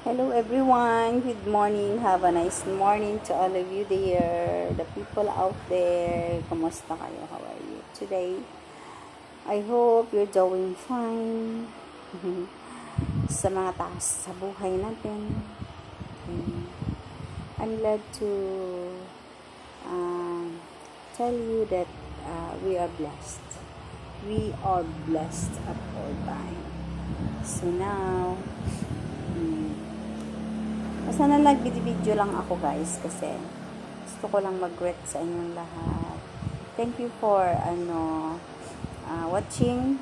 Hello everyone, good morning. Have a nice morning to all of you there, the people out there. Kumusta kayo? How are you today? I hope you're doing fine. Sa mga taas sa buhay natin. I'm glad to tell you that we are blessed. We are blessed at all time. So now, basta na nag-video lang ako guys kasi gusto ko lang mag-greet sa inyong lahat. Thank you for watching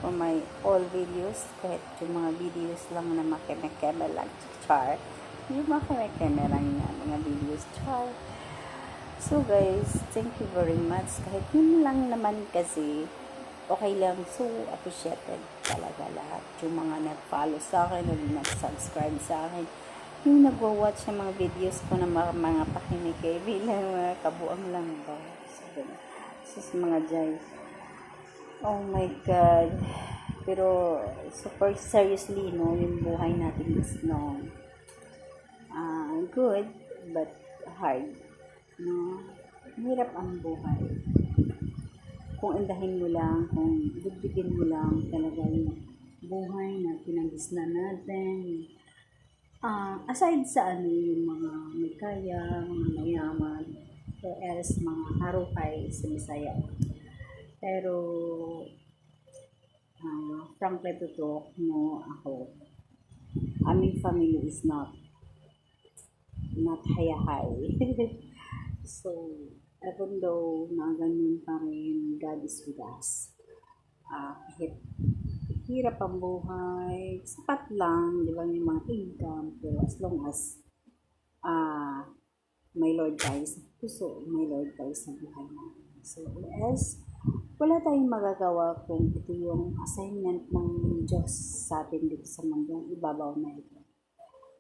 for my all videos, kahit yung mga videos lang na makeme-keme lang, char. Yung makeme-keme lang yan, mga videos, char. So guys, thank you very much. Kahit yun lang naman kasi, okay lang. So appreciated talaga lahat. Yung mga nag-follow sa akin, nag-subscribe sa akin, yung nagwa-watch ng mga videos ko na mga pakinig bilang mga kabuang lang ba. So, mga jay. Oh my God. Pero, super seriously, no, yung buhay natin is, no, good, but hard. No? Hirap ang buhay. Kung indahin mo lang, kung dugdugin mo lang talaga yung buhay na pinag-isla natin, aside sa yung mga may kaya, mga mayaman, or else mga harukay sa Bisaya. Pero, frankly to talk, no, ako, aming family is not hayahay. So, even though na ganun pa rin, God is with us. Kahit hirap ang buhay, sapat lang, di ba, yung mga income, pero as long as may Lord tayo sa puso, may Lord tayo sa buhay natin. So, as wala tayong magagawa kung ito yung assignment ng Diyos sa atin dito sa mundong ibabaw na ito.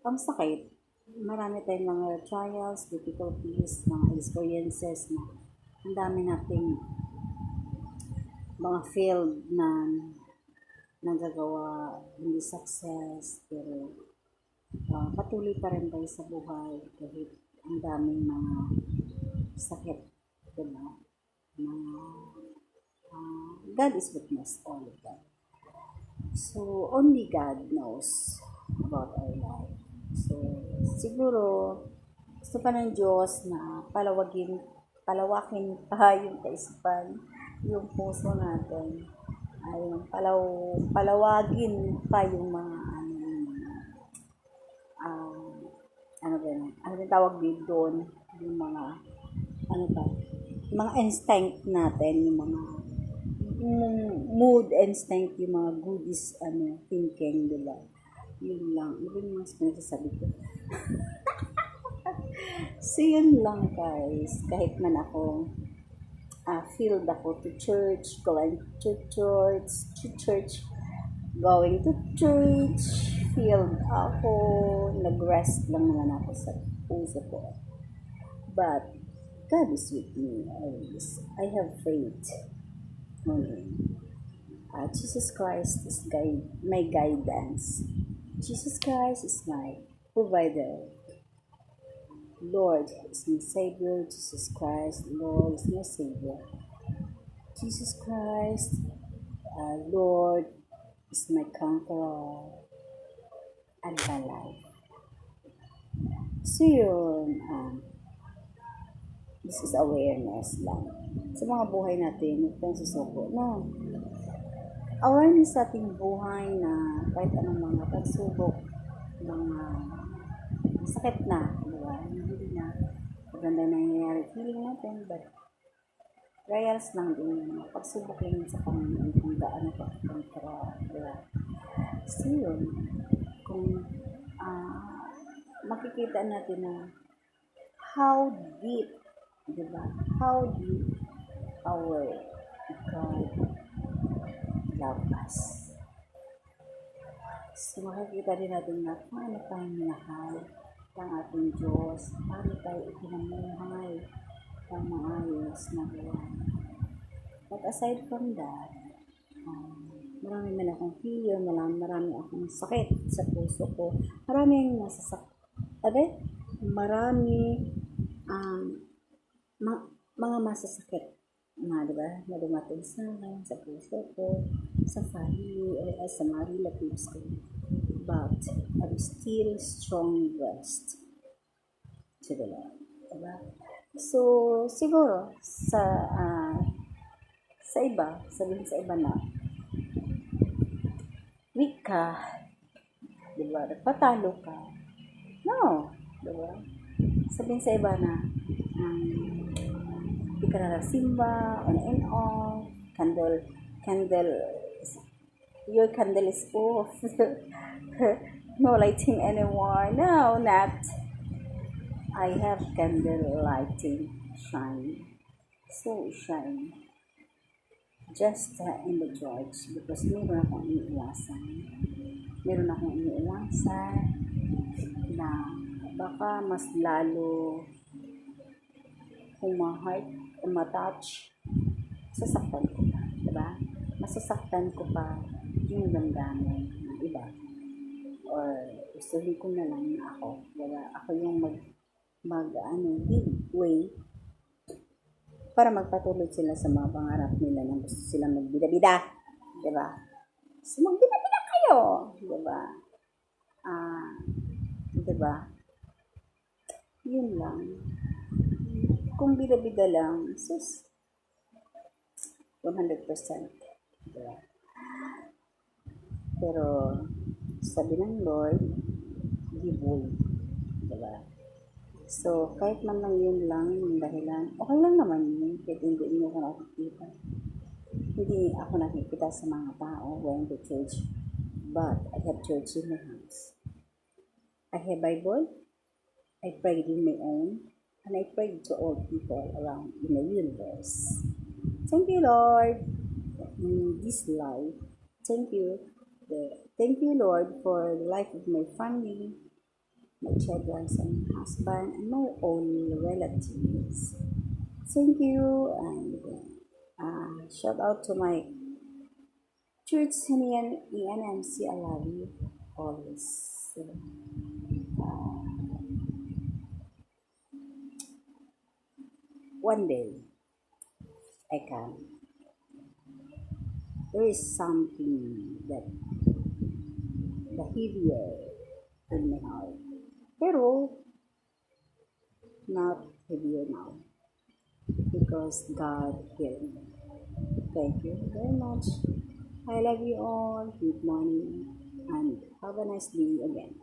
Ang sakit, marami tayong mga trials, difficulties, mga experiences na ang dami nating mga failed na nagagawa, hindi success, pero patuloy pa rin tayo sa buhay kahit ang daming mga sakit, diba? God is witness, all of that. So, only God knows about our life. So, siguro, gusto pa ng Diyos na palawakin pa yung kaisipan, yung puso natin, ay palawagin pa yung mga ano tawag din doon, yung mga mga instinct natin, yung mga mood instinct, yung mga goodies thinking, diba? Yun lang, yun yung sinasabi ko. So yun lang guys, kahit man ako filled ako to church, going to church, filled ako, nag-rest lang naman ako sa puso ko. But God is with me always. I have faith on Him. Jesus Christ is my guidance. Jesus Christ is my provider. Lord is my Savior. Jesus Christ, Lord is my Savior. Jesus Christ, Lord is my conqueror and my life. So yun, this is awareness lang. Sa mga buhay natin, huwag tayong susuko. No. Awareness sa ating buhay na kahit anong mga pagsubok, mga sakit na, diba? Hindi na maganda na nangyayari feeling natin, but trials lang din yun. Pagsubok lang sa Panginoon kung gaano pa kontra, diba? So yun, kung makikita natin na how deep, diba? How deep our God love us. So makikita din natin na paano tayo minahal ng ating Diyos, paano tayo ikinamuhay ng maayos na buwan. But aside from that, Marami man akong fear, marami akong sakit sa puso ko. Maraming marami mga masasakit na, di ba, na dumating sa akin, sa puso ko, sa family, or sa mga relatives ko. But I'm still strongest to the Lord. Diba? So, siguro, sa iba, sabihin sa iba na, weak ka, diba, nagpatalo ka, no, diba? Sabihin sa iba na, di ka na nagsimba, on and off, candle, your candle is off, no lighting anymore, no, not, I have candle lighting, shine, so shine, just in the church, because meron akong iniiwasan na baka mas lalo humahart, umatouch, sasaktan ko pa, diba? Masasaktan ko pa yung damdamin ng iba, or gustuhin ko na lang na ako, diba? Ako yung give way para magpatuloy sila sa mga pangarap nila na gusto silang magbida-bida, diba? So, magbida-bida kayo, diba? Diba? Yun lang. Kung bida-bida lang, sus, 100%, diba? Pero, sabi ng Lord, give way, diba? So, kahit man lang yun lang yung dahilan, okay lang naman yun, kahit hindi nyo ko nakikita. Hindi ako nakikita sa mga tao going to church, but I have church in my house. I have Bible, I prayed in my own, and I prayed to all people around in the universe. Thank you, Lord, in this life. Thank you. Thank you, Lord, for the life of my family, my children and husband, and my own relatives. Thank you, and shout out to my church in ENMC. I love you always. One day, I can. There is something that the heavier in my heart. Pero, not heavier now. Because God healed me. Thank you very much. I love you all. Good morning. And have a nice day again.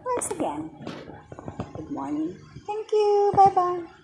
Once again. Good morning. Thank you. Bye-bye.